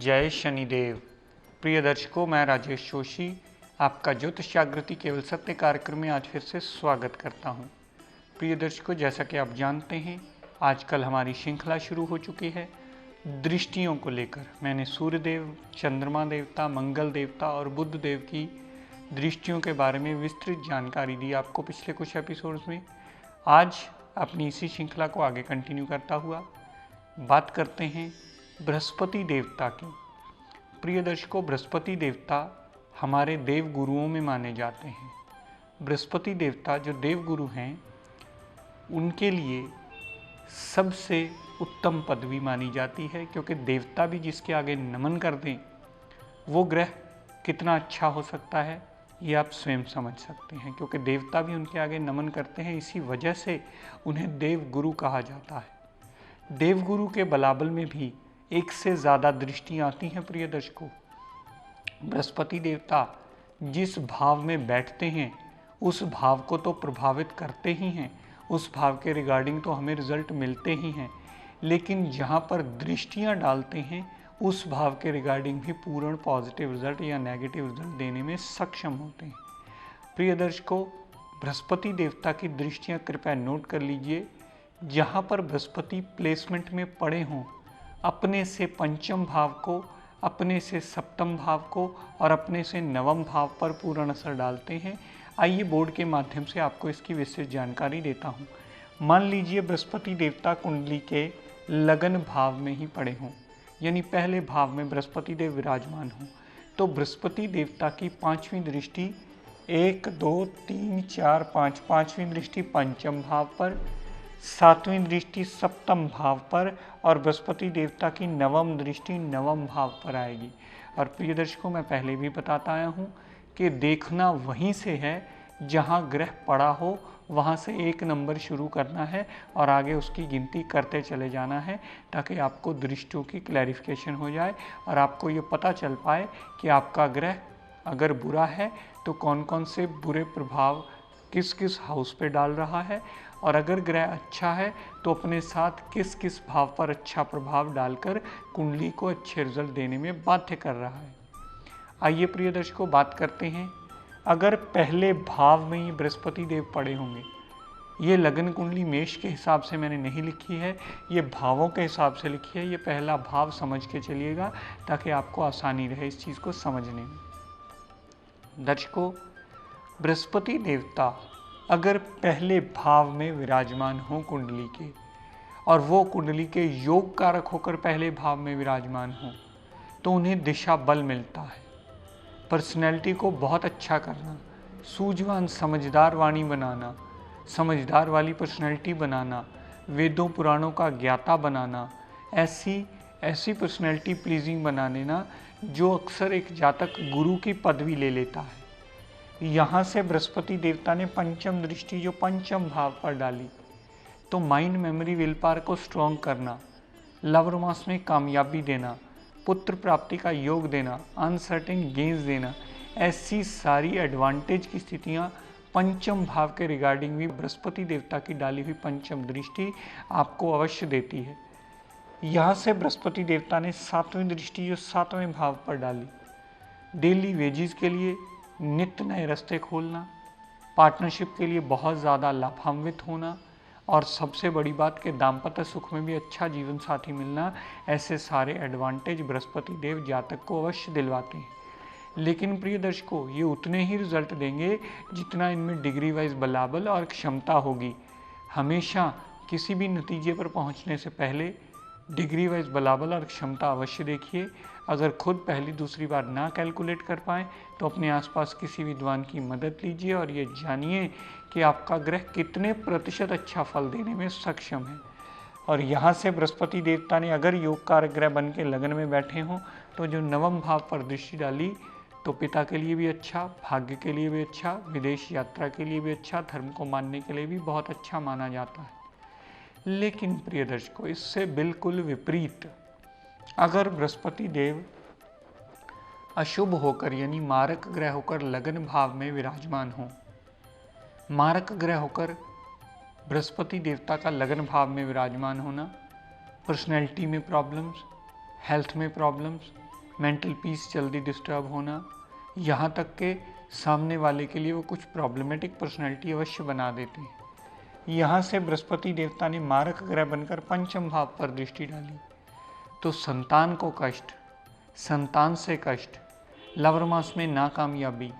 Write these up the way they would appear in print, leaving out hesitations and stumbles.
जय शनिदेव। प्रिय दर्शकों, मैं राजेश जोशी आपका ज्योतिष जागृति केवल सत्य कार्यक्रम में आज फिर से स्वागत करता हूं। प्रिय दर्शकों, जैसा कि आप जानते हैं, आजकल हमारी श्रृंखला शुरू हो चुकी है दृष्टियों को लेकर। मैंने सूर्यदेव, चंद्रमा देवता, मंगल देवता और बुध देव की दृष्टियों के बारे में विस्तृत जानकारी दी आपको पिछले कुछ एपिसोड्स में। आज अपनी इसी श्रृंखला को आगे कंटिन्यू करता हुआ बात करते हैं बृहस्पति देवता की। प्रिय दर्शकों, बृहस्पति देवता हमारे देव गुरुओं में माने जाते हैं। बृहस्पति देवता जो देव गुरु हैं, उनके लिए सबसे उत्तम पदवी मानी जाती है, क्योंकि देवता भी जिसके आगे नमन कर दें, वो ग्रह कितना अच्छा हो सकता है ये आप स्वयं समझ सकते हैं। क्योंकि देवता भी उनके आगे नमन करते हैं, इसी वजह से उन्हें देव गुरु कहा जाता है। देव गुरु के बलाबल में भी एक से ज़्यादा दृष्टियाँ आती हैं। प्रिय दर्शकों, बृहस्पति देवता जिस भाव में बैठते हैं उस भाव को तो प्रभावित करते ही हैं, उस भाव के रिगार्डिंग तो हमें रिजल्ट मिलते ही हैं, लेकिन जहाँ पर दृष्टियाँ डालते हैं उस भाव के रिगार्डिंग भी पूर्ण पॉजिटिव रिजल्ट या नेगेटिव रिजल्ट देने में सक्षम होते हैं। प्रिय दर्शकों, बृहस्पति देवता की दृष्टियाँ कृपया नोट कर लीजिए। जहाँ पर बृहस्पति प्लेसमेंट में पड़े हों, अपने से पंचम भाव को, अपने से सप्तम भाव को और अपने से नवम भाव पर पूर्ण असर डालते हैं। आइए बोर्ड के माध्यम से आपको इसकी विस्तृत जानकारी देता हूँ। मान लीजिए बृहस्पति देवता कुंडली के लगन भाव में ही पड़े हों, यानी पहले भाव में बृहस्पति देव विराजमान हों, तो बृहस्पति देवता की पांचवीं दृष्टि 1, 2, 3, 4, 5, पांचवीं दृष्टि पंचम भाव पर, सातवीं दृष्टि सप्तम भाव पर और बृहस्पति देवता की नवम दृष्टि नवम भाव पर आएगी। और प्रिय दर्शकों, मैं पहले भी बताता आया हूँ कि देखना वहीं से है जहाँ ग्रह पड़ा हो, वहाँ से एक नंबर शुरू करना है और आगे उसकी गिनती करते चले जाना है, ताकि आपको दृष्टियों की क्लैरिफिकेशन हो जाए और आपको ये पता चल पाए कि आपका ग्रह अगर बुरा है तो कौन कौन से बुरे प्रभाव किस किस हाउस पे डाल रहा है, और अगर ग्रह अच्छा है तो अपने साथ किस किस भाव पर अच्छा प्रभाव डालकर कुंडली को अच्छे रिजल्ट देने में बाध्य कर रहा है। आइए प्रिय दर्शकों, बात करते हैं। अगर पहले भाव में ही बृहस्पति देव पड़े होंगे, ये लगन कुंडली मेष के हिसाब से मैंने नहीं लिखी है, ये भावों के हिसाब से लिखी है। ये पहला भाव समझ के चलिएगा ताकि आपको आसानी रहे इस चीज़ को समझने में। दर्शकों, बृहस्पति देवता अगर पहले भाव में विराजमान हो कुंडली के, और वो कुंडली के योग कारक होकर पहले भाव में विराजमान हो, तो उन्हें दिशा बल मिलता है। पर्सनैलिटी को बहुत अच्छा करना, सूझवान समझदार वाणी बनाना, समझदार वाली पर्सनैलिटी बनाना, वेदों पुराणों का ज्ञाता बनाना, ऐसी पर्सनैलिटी प्लीजिंग बना देना जो अक्सर एक जातक गुरु की पदवी ले लेता है। यहाँ से बृहस्पति देवता ने पंचम दृष्टि जो पंचम भाव पर डाली, तो माइंड मेमोरी विल पावर को स्ट्रॉन्ग करना, लव रोमांस में कामयाबी देना, पुत्र प्राप्ति का योग देना, अनसर्टेन गेन्स देना, ऐसी सारी एडवांटेज की स्थितियाँ पंचम भाव के रिगार्डिंग भी बृहस्पति देवता की डाली हुई पंचम दृष्टि आपको अवश्य देती है। यहाँ से बृहस्पति देवता ने सातवीं दृष्टि जो सातवें भाव पर डाली, डेली वेजेस के लिए नित्य नए रास्ते खोलना, पार्टनरशिप के लिए बहुत ज़्यादा लाभान्वित होना, और सबसे बड़ी बात कि दाम्पत्य सुख में भी अच्छा जीवन साथी मिलना, ऐसे सारे एडवांटेज बृहस्पति देव जातक को अवश्य दिलवाते हैं। लेकिन प्रिय दर्शकों, ये उतने ही रिजल्ट देंगे जितना इनमें डिग्री वाइज बलाबल और क्षमता होगी। हमेशा किसी भी नतीजे पर पहुंचने से पहले डिग्री वाइज बलाबल और क्षमता अवश्य देखिए। अगर खुद पहली दूसरी बार ना कैलकुलेट कर पाएँ तो अपने आसपास किसी विद्वान की मदद लीजिए और ये जानिए कि आपका ग्रह कितने प्रतिशत अच्छा फल देने में सक्षम है। और यहाँ से बृहस्पति देवता ने अगर योग कारक ग्रह बन के लगन में बैठे हों तो जो नवम भाव पर दृष्टि डाली तो पिता के लिए भी अच्छा, भाग्य के लिए भी अच्छा, विदेश यात्रा के लिए भी अच्छा, धर्म को मानने के लिए भी बहुत अच्छा माना जाता है। लेकिन प्रिय दर्शकों, इससे बिल्कुल विपरीत अगर बृहस्पति देव अशुभ होकर यानी मारक ग्रह होकर लगन भाव में विराजमान हो, मारक ग्रह होकर बृहस्पति देवता का लगन भाव में विराजमान होना पर्सनैलिटी में प्रॉब्लम्स, हेल्थ में प्रॉब्लम्स, मेंटल पीस जल्दी डिस्टर्ब होना, यहाँ तक के सामने वाले के लिए वो कुछ प्रॉब्लमेटिक पर्सनैलिटी अवश्य बना देते हैं। यहाँ से बृहस्पति देवता ने मारक ग्रह बनकर पंचम भाव पर दृष्टि डाली तो संतान को कष्ट, संतान से कष्ट, लवर मास में नाकामयाबी,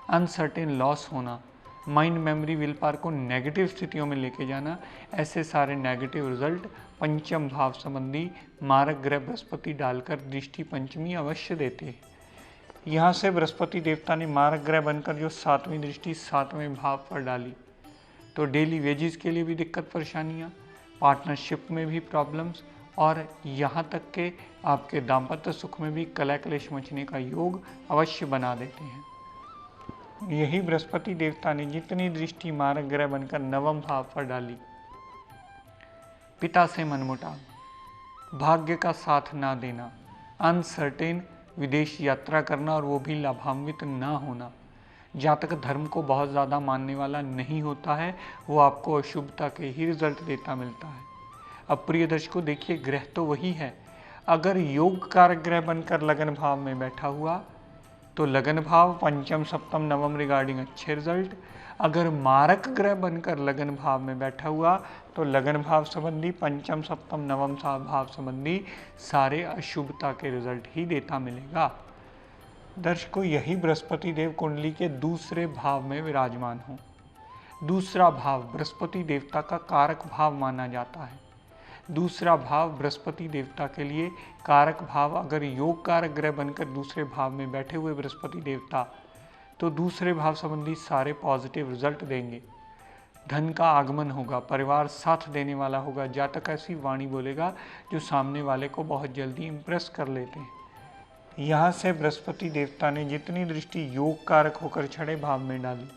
अनसर्टेन लॉस होना, माइंड मेमोरी विल पावर को नेगेटिव स्थितियों में लेके जाना, ऐसे सारे नेगेटिव रिजल्ट पंचम भाव संबंधी मारक ग्रह बृहस्पति डालकर दृष्टि पंचमी अवश्य देते हैं। यहाँ से बृहस्पति देवता ने मारक ग्रह बनकर जो सातवीं दृष्टि सातवें भाव पर डाली तो डेली वेजेस के लिए भी दिक्कत परेशानियाँ, पार्टनरशिप में भी प्रॉब्लम्स और यहाँ तक के आपके दाम्पत्य सुख में भी कलह क्लेश मचने का योग अवश्य बना देते हैं। यही बृहस्पति देवता ने जितनी दृष्टि मारक ग्रह बनकर नवम भाव पर डाली, पिता से मनमुटाव, भाग्य का साथ ना देना, अनसर्टेन विदेश यात्रा करना और वो भी लाभान्वित ना होना, जातक धर्म को बहुत ज़्यादा मानने वाला नहीं होता है, वो आपको अशुभता के ही रिजल्ट देता मिलता है। अब प्रिय दर्शकों देखिए, ग्रह तो वही है, अगर योग कारक ग्रह बनकर लगन भाव में बैठा हुआ तो लगन भाव पंचम सप्तम नवम रिगार्डिंग अच्छे रिजल्ट, अगर मारक ग्रह बनकर लगन भाव में बैठा हुआ तो लगन भाव संबंधी पंचम सप्तम नवम भाव संबंधी सारे अशुभता के रिजल्ट ही देता मिलेगा। दर्शकों, यही बृहस्पति देव कुंडली के दूसरे भाव में विराजमान हो। दूसरा भाव बृहस्पति देवता का कारक भाव माना जाता है। दूसरा भाव बृहस्पति देवता के लिए कारक भाव, अगर योग कारक ग्रह बनकर दूसरे भाव में बैठे हुए बृहस्पति देवता तो दूसरे भाव संबंधी सारे पॉजिटिव रिजल्ट देंगे। धन का आगमन होगा, परिवार साथ देने वाला होगा, जातक ऐसी वाणी बोलेगा जो सामने वाले को बहुत जल्दी इंप्रेस कर लेते हैं। यहाँ से बृहस्पति देवता ने जितनी दृष्टि योग कारक होकर छठे भाव में डाली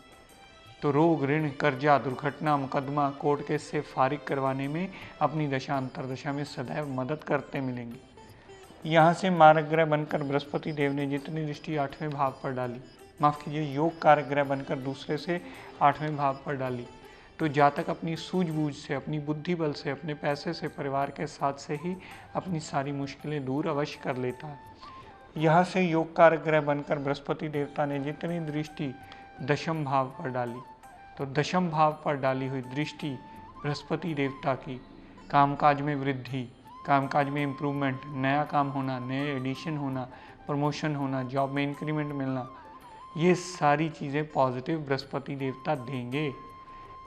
तो रोग, ऋण, कर्जा, दुर्घटना, मुकदमा, कोर्ट केस से फारिग करवाने में अपनी दशा अंतरदशा में सदैव मदद करते मिलेंगे। यहाँ से मारक ग्रह बनकर बृहस्पति देव ने जितनी दृष्टि आठवें भाव पर डाली, माफ कीजिए योग कारक ग्रह बनकर दूसरे से आठवें भाव पर डाली तो जातक अपनी सूझबूझ से, अपनी बुद्धि बल से, अपने पैसे से, परिवार के साथ से ही अपनी सारी मुश्किलें दूर अवश्य कर लेता है। यहाँ से योग कारक ग्रह बनकर बृहस्पति देवता ने जितनी दृष्टि दशम भाव पर डाली तो दशम भाव पर डाली हुई दृष्टि बृहस्पति देवता की कामकाज में वृद्धि, कामकाज में इम्प्रूवमेंट, नया काम होना, नए एडिशन होना, प्रमोशन होना, जॉब में इंक्रीमेंट मिलना, ये सारी चीज़ें पॉजिटिव बृहस्पति देवता देंगे।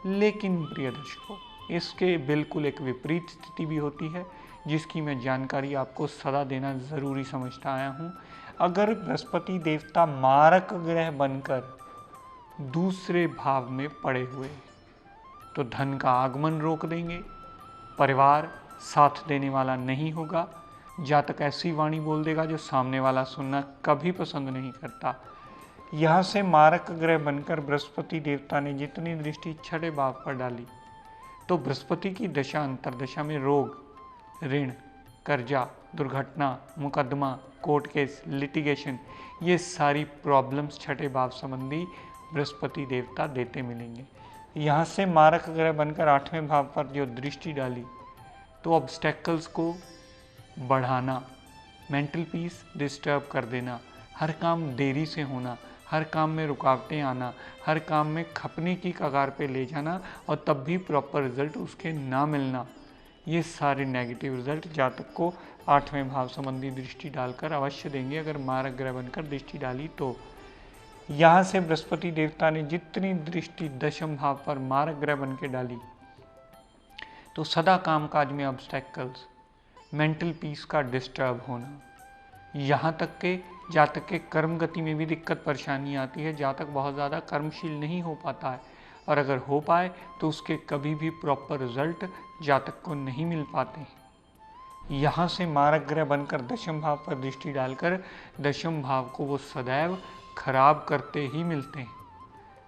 लेकिन प्रिय दर्शकों, इसके बिल्कुल एक विपरीत स्थिति भी होती है जिसकी मैं जानकारी आपको सदा देना ज़रूरी समझता आया हूँ। अगर बृहस्पति देवता मारक ग्रह बनकर दूसरे भाव में पड़े हुए तो धन का आगमन रोक देंगे, परिवार साथ देने वाला नहीं होगा, जातक ऐसी वाणी बोल देगा जो सामने वाला सुनना कभी पसंद नहीं करता। यहाँ से मारक ग्रह बनकर बृहस्पति देवता ने जितनी दृष्टि छठे भाव पर डाली तो बृहस्पति की दशा अंतरदशा में रोग, ऋण, कर्जा, दुर्घटना, मुकदमा, कोर्ट केस, लिटिगेशन, ये सारी प्रॉब्लम्स छठे भाव संबंधी बृहस्पति देवता देते मिलेंगे। यहाँ से मारक ग्रह बनकर आठवें भाव पर जो दृष्टि डाली तो ऑब्स्टेकल्स को बढ़ाना, मेंटल पीस डिस्टर्ब कर देना, हर काम देरी से होना, हर काम में रुकावटें आना, हर काम में खपने की कगार पे ले जाना और तब भी प्रॉपर रिजल्ट उसके ना मिलना, ये सारे नेगेटिव रिजल्ट जातक को आठवें भाव संबंधी दृष्टि डालकर अवश्य देंगे अगर मारक ग्रह बनकर दृष्टि डाली तो। यहाँ से बृहस्पति देवता ने जितनी दृष्टि दशम भाव पर मारक ग्रह बन के डाली तो सदा कामकाज में ऑब्स्टेकल्स, मेंटल पीस का डिस्टर्ब होना, यहाँ तक के जातक के कर्म गति में भी दिक्कत परेशानी आती है। जातक बहुत ज़्यादा कर्मशील नहीं हो पाता है और अगर हो पाए तो उसके कभी भी प्रॉपर रिजल्ट जातक को नहीं मिल पाते। यहाँ से मारक ग्रह बनकर दशम भाव पर दृष्टि डालकर दशम भाव को वो सदैव खराब करते ही मिलते हैं।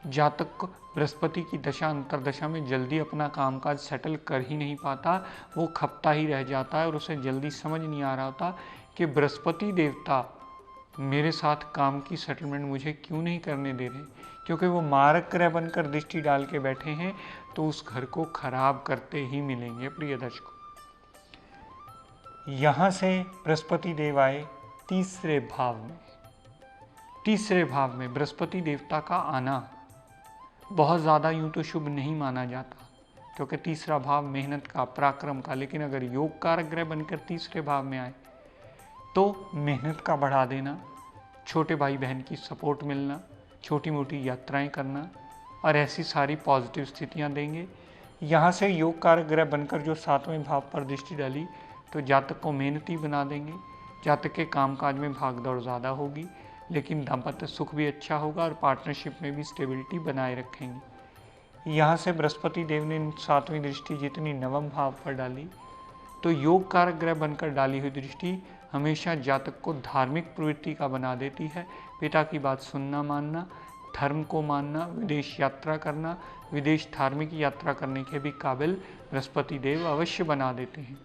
जातक को बृहस्पति की दशा अंतरदशा में जल्दी अपना कामकाज सेटल कर ही नहीं पाता, वो खपता ही रह जाता है और उसे जल्दी समझ नहीं आ रहा होता कि बृहस्पति देवता मेरे साथ काम की सेटलमेंट मुझे क्यों नहीं करने दे रहे, क्योंकि वो मारक ग्रह बनकर दृष्टि डाल के बैठे हैं तो उस घर को खराब करते ही मिलेंगे। प्रिय दर्शकों, यहाँ से बृहस्पति देव आए तीसरे भाव में। तीसरे भाव में बृहस्पति देवता का आना बहुत ज़्यादा यूं तो शुभ नहीं माना जाता, क्योंकि तीसरा भाव मेहनत का, पराक्रम का, लेकिन अगर योग कारक ग्रह बनकर तीसरे भाव में आए तो मेहनत का बढ़ा देना, छोटे भाई बहन की सपोर्ट मिलना, छोटी मोटी यात्राएं करना और ऐसी सारी पॉजिटिव स्थितियां देंगे। यहाँ से योग कारक ग्रह बनकर जो 7वें भाव पर दृष्टि डाली तो जातक को मेहनती बना देंगे। जातक के कामकाज में भागदौड़ ज़्यादा होगी, लेकिन दाम्पत्य सुख भी अच्छा होगा और पार्टनरशिप में भी स्टेबिलिटी बनाए रखेंगे। यहाँ से बृहस्पति देव ने 7वीं दृष्टि जितनी नवम भाव पर डाली तो योग कारक ग्रह बनकर डाली हुई दृष्टि हमेशा जातक को धार्मिक प्रवृत्ति का बना देती है। पिता की बात सुनना मानना, धर्म को मानना, विदेश यात्रा करना, विदेश धार्मिक यात्रा करने के भी काबिल बृहस्पति देव अवश्य बना देते हैं।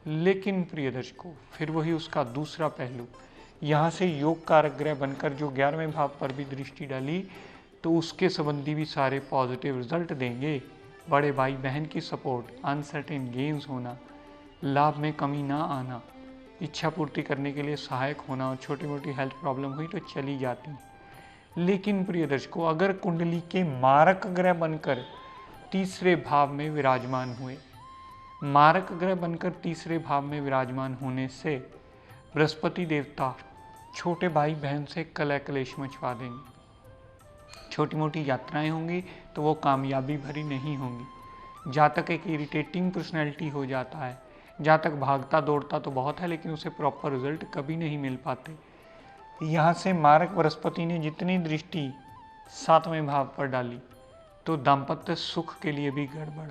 लेकिन प्रिय दर्शकों, फिर वही उसका दूसरा पहलू, यहाँ से योग कारक ग्रह बनकर जो 11वें भाव पर भी दृष्टि डाली तो उसके संबंधी भी सारे पॉजिटिव रिजल्ट देंगे। बड़े भाई बहन की सपोर्ट, अनसर्टेन गेन्स होना, लाभ में कमी ना आना, इच्छा पूर्ति करने के लिए सहायक होना और छोटी मोटी हेल्थ प्रॉब्लम हुई तो चली जाती। लेकिन प्रिय दर्शकों, अगर कुंडली के मारक ग्रह बनकर तीसरे भाव में विराजमान हुए, मारक ग्रह बनकर तीसरे भाव में विराजमान होने से बृहस्पति देवता छोटे भाई बहन से कलह कलेश मचवा देंगे। छोटी मोटी यात्राएं होंगी तो वो कामयाबी भरी नहीं होंगी। जातक एक इरिटेटिंग पर्सनैलिटी हो जाता है। जातक भागता दौड़ता तो बहुत है, लेकिन उसे प्रॉपर रिजल्ट कभी नहीं मिल पाते। यहाँ से मारक बृहस्पति ने जितनी दृष्टि 7वें भाव पर डाली तो दाम्पत्य सुख के लिए भी गड़बड़,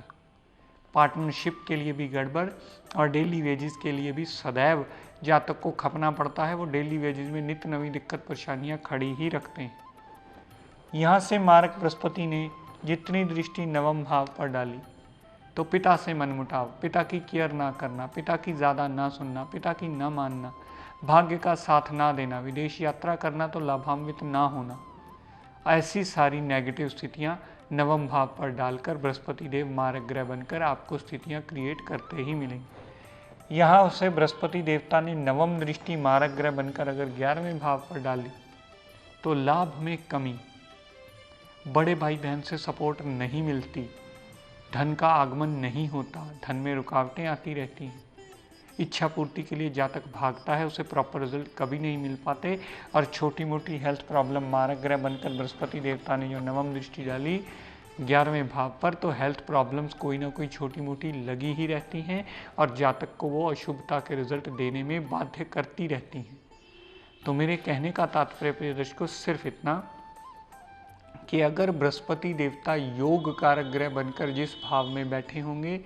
पार्टनरशिप के लिए भी गड़बड़ और डेली वेजेस के लिए भी सदैव जातक को खपना पड़ता है। वो डेली वेजेस में नित्य नवी दिक्कत परेशानियां खड़ी ही रखते हैं। यहाँ से मारक बृहस्पति ने जितनी दृष्टि 9वें भाव पर डाली तो पिता से मनमुटाव, पिता की केयर ना करना, पिता की ज़्यादा ना सुनना, पिता की ना मानना, भाग्य का साथ ना देना, विदेश यात्रा करना तो लाभान्वित ना होना, ऐसी सारी नेगेटिव स्थितियां 9वें भाव पर डालकर बृहस्पति देव मारक ग्रह बनकर आपको स्थितियां क्रिएट करते ही मिलेंगी। यहाँ उसे बृहस्पति देवता ने 9वीं दृष्टि मारक ग्रह बनकर अगर 11वें भाव पर डाली तो लाभ में कमी, बड़े भाई बहन से सपोर्ट नहीं मिलती, धन का आगमन नहीं होता, धन में रुकावटें आती रहती हैं, इच्छा पूर्ति के लिए जातक भागता है, उसे प्रॉपर रिजल्ट कभी नहीं मिल पाते और छोटी मोटी हेल्थ प्रॉब्लम मारक ग्रह बनकर बृहस्पति देवता ने जो 9वीं दृष्टि डाली 11वें भाव पर तो हेल्थ प्रॉब्लम्स कोई ना कोई छोटी मोटी लगी ही रहती हैं और जातक को वो अशुभता के रिजल्ट देने में बाध्य करती रहती हैं। तो मेरे कहने का तात्पर्य प्रिय दर्शकों सिर्फ इतना कि अगर बृहस्पति देवता योग कारक ग्रह बनकर जिस भाव में बैठे होंगे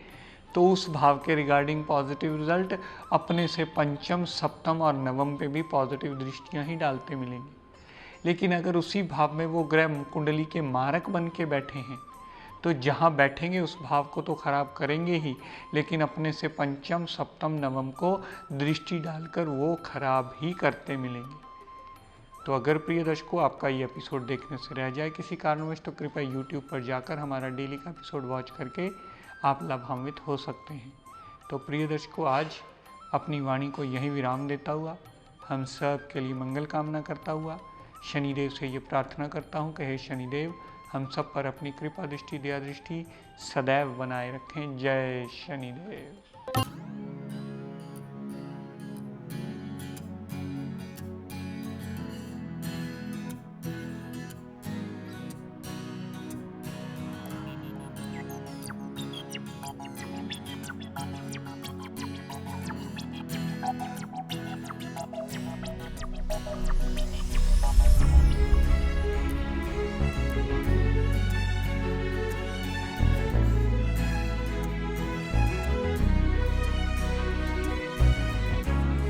तो उस भाव के रिगार्डिंग पॉजिटिव रिजल्ट अपने से पंचम, सप्तम और नवम पे भी पॉजिटिव दृष्टियां ही डालते मिलेंगे। लेकिन अगर उसी भाव में वो ग्रह कुंडली के मारक बन के बैठे हैं तो जहाँ बैठेंगे उस भाव को तो खराब करेंगे ही, लेकिन अपने से पंचम, सप्तम, नवम को दृष्टि डालकर वो खराब ही करते मिलेंगे। तो अगर प्रिय दर्शकों आपका ये एपिसोड देखने से रह जाए किसी कारणवश तो कृपया YouTube पर जाकर हमारा डेली का एपिसोड वॉच करके आप लाभान्वित हो सकते हैं। तो प्रिय दर्शकों, आज अपनी वाणी को यहीं विराम देता हुआ हम सब के लिए मंगल कामना करता हुआ शनिदेव से ये प्रार्थना करता हूँ कि हे शनिदेव हम सब पर अपनी कृपा दृष्टि, दया दृष्टि सदैव बनाए रखें। जय शनिदेव।